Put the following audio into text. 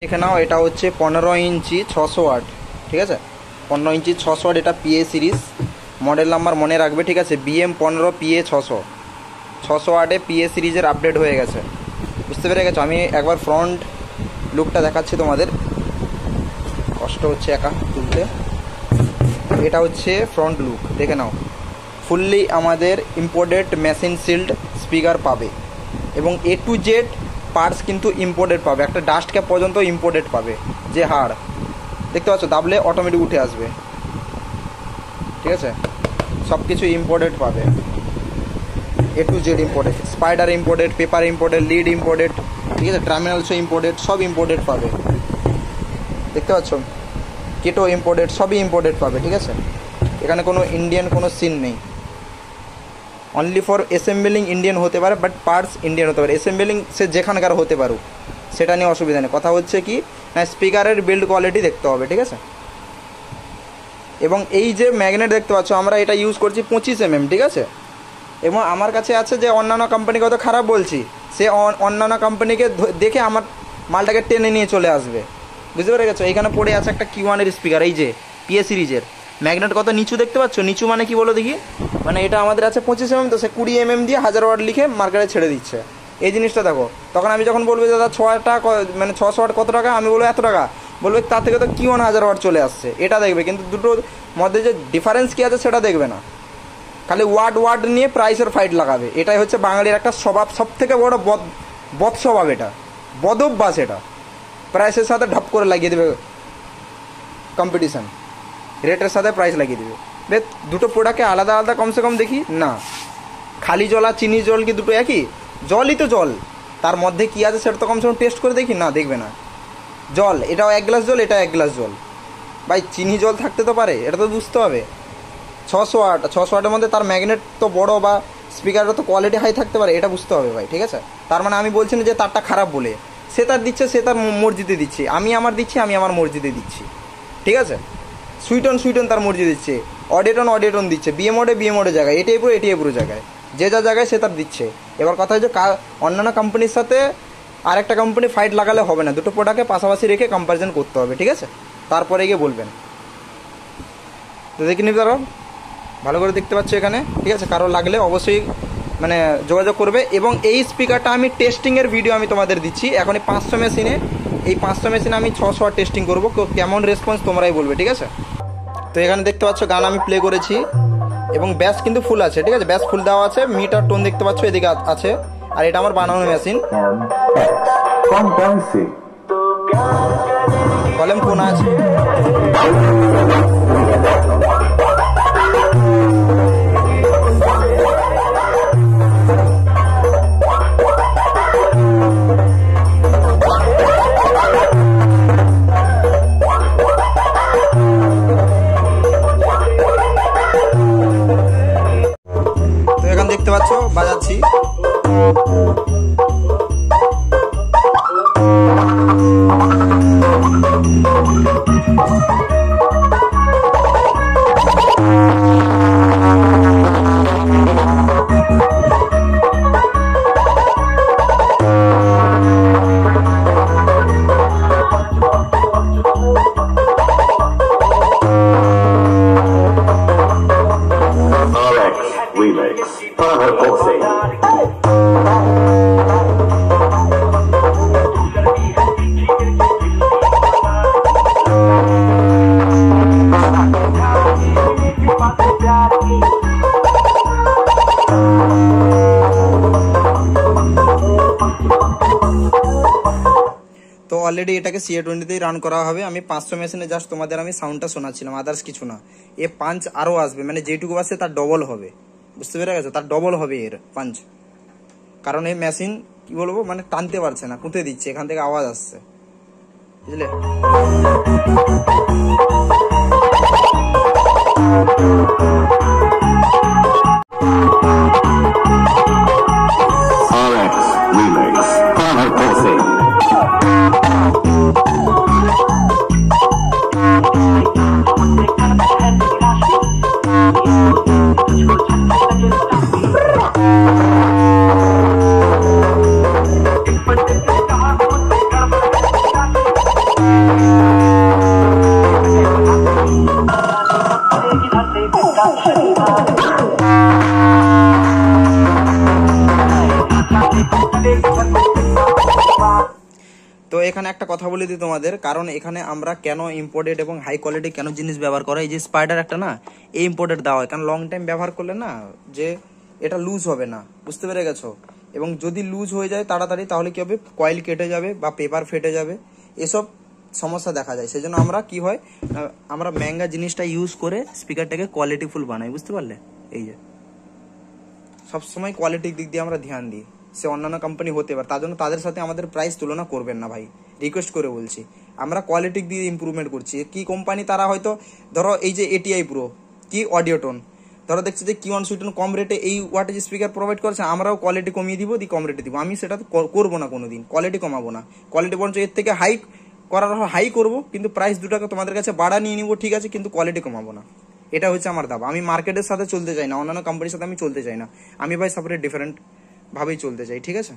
দেখে নাও, এটা হচ্ছে 15 ইঞ্চি 600 ওয়াট, ঠিক আছে। 15 ইঞ্চি 600 ওয়াট, এটা পিএ সিরিজ, মডেল নাম্বার মনে রাখবে, ঠিক আছে। BM15PA 600 ওয়াটে পিএ সিরিজের আপডেট হয়ে গেছে, বুঝতে পেরে গেছো। আমি একবার ফ্রন্ট লুকটা দেখাচ্ছি তোমাদের, কষ্ট হচ্ছে একা তুলতে। এটা হচ্ছে ফ্রন্ট লুক, দেখে নাও। ফুললি আমাদের ইম্পোর্টেড মেশিন সিল্ড স্পিকার পাবে এবং A to Z পার্টস কিন্তু ইম্পোর্টেড পাবে, একটা ডাস্ট ক্যাপ পর্যন্ত ইম্পোর্টেড পাবে, যে হাড় দেখতে পাচ্ছ দাবলে অটোমেটিক উঠে আসবে, ঠিক আছে। সব কিছু ইম্পোর্টেড পাবে, A to Z imported, spider imported, paper imported, lead imported, ঠিক আছে। টার্মিনালসও ইম্পোর্টেড, সব ইম্পোর্টেড পাবে, দেখতে পাচ্ছ। কেটো ইম্পোর্টেড, সবই ইম্পোর্টেড পাবে, ঠিক আছে। এখানে কোনো ইন্ডিয়ান কোনো সিন নেই। অনলি ফর অ্যাসেম্বলিং ইন্ডিয়ান হতে পারে, বাট পার্টস ইন্ডিয়ান হতে পারে। অ্যাসেম্বলিং সে যেখানকার হতে পারুক, সেটা নিয়ে অসুবিধা নেই। কথা হচ্ছে কি না, স্পিকারের বিল্ড কোয়ালিটি দেখতে হবে, ঠিক আছে। এবং এই যে ম্যাগনেট দেখতে পাচ্ছ, আমরা এটা ইউজ করছি 25 mm, ঠিক আছে। এবং আমার কাছে আছে যে অন্যান্য কোম্পানিকে হয়তো খারাপ বলছি, সে অন্যান্য কোম্পানিকে দেখে আমার মালটাকে টেনে নিয়ে চলে আসবে, বুঝতে পেরে গেছো। এইখানে পড়ে আছে একটা Q1 এর স্পিকার, এই যে পিএ সিরিজের। ম্যাগনেট কত নিচু দেখতে পাচ্ছ, নিচু মানে কি বলো দেখি, মানে এটা আমাদের আছে 25 mm, তো সে 20 mm দিয়ে 1000 ওয়াট লিখে মার্কেটে ছেড়ে দিচ্ছে। এই জিনিসটা দেখো, তখন আমি যখন বলবো দাদা 600 ওয়াট কত টাকা, আমি বলবো এত টাকা, বলবে তার থেকে তো Q1 1000 ওয়াট চলে আসছে, এটা দেখবে। কিন্তু দুটোর মধ্যে যে ডিফারেন্স কী আছে সেটা দেখবে না, খালি ওয়াট নিয়ে প্রাইসের ফাইট লাগাবে। এটাই হচ্ছে বাঙালির একটা স্বভাব, সব থেকে বড় বদ স্বভাব, এটা বদ অভ্যাস। এটা প্রাইসের সাথে ঢপ করে লাগিয়ে দেবে, কম্পিটিশান রেটের সাথে প্রাইস লাগিয়ে দেবে। বেশ, দুটো প্রোডাক্টকে আলাদা আলাদা কমসে কম দেখি না। খালি জল আর চিনি জল কি দুটো একই? জলই তো জল, তার মধ্যে কী আছে সেটা তো কমসে কম টেস্ট করে দেখি না, দেখবে না। জল, এটাও 1 গ্লাস জল, এটা 1 গ্লাস জল, ভাই চিনি জল থাকতে তো পারে, এটা তো বুঝতে হবে। 600 ওয়াটের মধ্যে তার ম্যাগনেট তো বড়, বা স্পিকারটা তো কোয়ালিটি হাই থাকতে পারে, এটা বুঝতে হবে ভাই, ঠিক আছে। তার মানে আমি বলছি না যে তারটা খারাপ বলে, সে তার দিচ্ছে, সে তার মর্জিতে দিচ্ছে, আমি আমার দিচ্ছি, আমি আমার মর্জিতে দিচ্ছি, ঠিক আছে। সুইটন তার মর্জি দিচ্ছে, অডেটন দিচ্ছে, বিএমওডে জায়গায়, এটিএ পুরো জায়গায়, যে যা জায়গায় সে তার দিচ্ছে। এবার কথা হচ্ছে অন্যান্য কোম্পানির সাথে আরেকটা কোম্পানি ফাইট লাগালে হবে না, দুটো প্রোডাক্টকে পাশাপাশি রেখে কম্প্যারিজন করতে হবে, ঠিক আছে। তারপরে গিয়ে বলবেন। তো দেখে নিবি তারা ভালো করে দেখতে পাচ্ছ এখানে, ঠিক আছে। কারো লাগলে অবশ্যই মানে যোগাযোগ করবে। এবং এই স্পিকারটা আমি টেস্টিংয়ের ভিডিও আমি তোমাদের দিচ্ছি এখন। এই 500 মেশিনে, এই 500 মেশিনে আমি 600 ওয়াট টেস্টিং করবো, কেমন রেসপন্স তোমরাই বলবে, ঠিক আছে। তো এখানে দেখতে পাচ্ছ গান আমি প্লে করেছি এবং ব্যাস কিন্তু ফুল আছে, ঠিক আছে। ব্যাস ফুল দেওয়া আছে, মিটার টোন দেখতে পাচ্ছ এদিকে আছে। আর এটা আমার বানানো মেশিন, কলম কোন আছে। তো এখানে দেখতে পাচ্ছ বাজাচ্ছি। তো অলরেডি এটাকে CA20তেই রান করা হবে। আমি 500 মেশিনে জাস্ট তোমাদের আমি সাউন্ডটা শোনাচ্ছিলাম, আদার্স কিছু না। এ পাঞ্চ আরও আসবে, মানে যেটুকু আসছে তার ডবল হবে, বুঝতে পেরে গেছো, তার ডবল হবে এর পাঞ্চ। কারণ এই মেশিন কি বলবো, মানে টানতে পারছে না, কুঁতে দিচ্ছে, এখান থেকে আওয়াজ আসছে, বুঝলে। এখানে একটা কথা বলে দিই তোমাদের, কারণ এখানে আমরা কেন ইম্পোর্টেড এবং হাই কোয়ালিটি কেন জিনিস ব্যবহার করা, এই যে স্পাইডার একটা না, এই ইম্পোর্টেড দেওয়া হয় কারণ লং টাইম ব্যবহার করলে না যে এটা লুজ হবে না, বুঝতে পেরে গেছো। এবং যদি লুজ হয়ে যায় তাড়াতাড়ি তাহলে কি হবে, কয়েল কেটে যাবে বা পেপার ফেটে যাবে, এসব সমস্যা দেখা যায়। সেই জন্য আমরা কি হয়, আমরা ম্যাঙ্গা জিনিসটা ইউজ করে স্পিকারটাকে কোয়ালিটিফুল বানাই, বুঝতে পারলে। এই যে সবসময় কোয়ালিটির দিক দিয়ে আমরা ধ্যান দিই, সে অন্যান্য কোম্পানি হতে পারে, তার জন্য তাদের সাথে আমাদের প্রাইস তুলনা করবেন না ভাই, রিকোয়েস্ট করে বলছি। আমরা কোয়ালিটির দিয়ে ইম্প্রুভমেন্ট করছি। কি কোম্পানি তারা হয়তো ধরো এই যে এটিআই প্রো কি অডিওটোন, ধরো দেখছি যে কি ওয়ান সুইটন কম রেটে এই ওয়াটেজ স্পিকার প্রোভাইড করছে, আমরাও কোয়ালিটি কমিয়ে দিব, কম রেটে দিব। আমি সেটা করবো না কোনোদিন, কোয়ালিটি কমাবো না, কোয়ালিটি বরঞ্চ এর থেকে হাই করার হাই করবো, কিন্তু প্রাইস 2 টাকা তোমাদের কাছে বাড়া নিয়ে নিবো, ঠিক আছে, কিন্তু কোয়ালিটি কমাবো না। এটা হচ্ছে আমার দাবা। আমি মার্কেটের সাথে চলতে চাই না, অন্যান্য কোম্পানির সাথে আমি চলতে চাই না, আমি ভাই সেপারেট ডিফারেন্ট ভাবেই চলতে চাই, ঠিক আছে।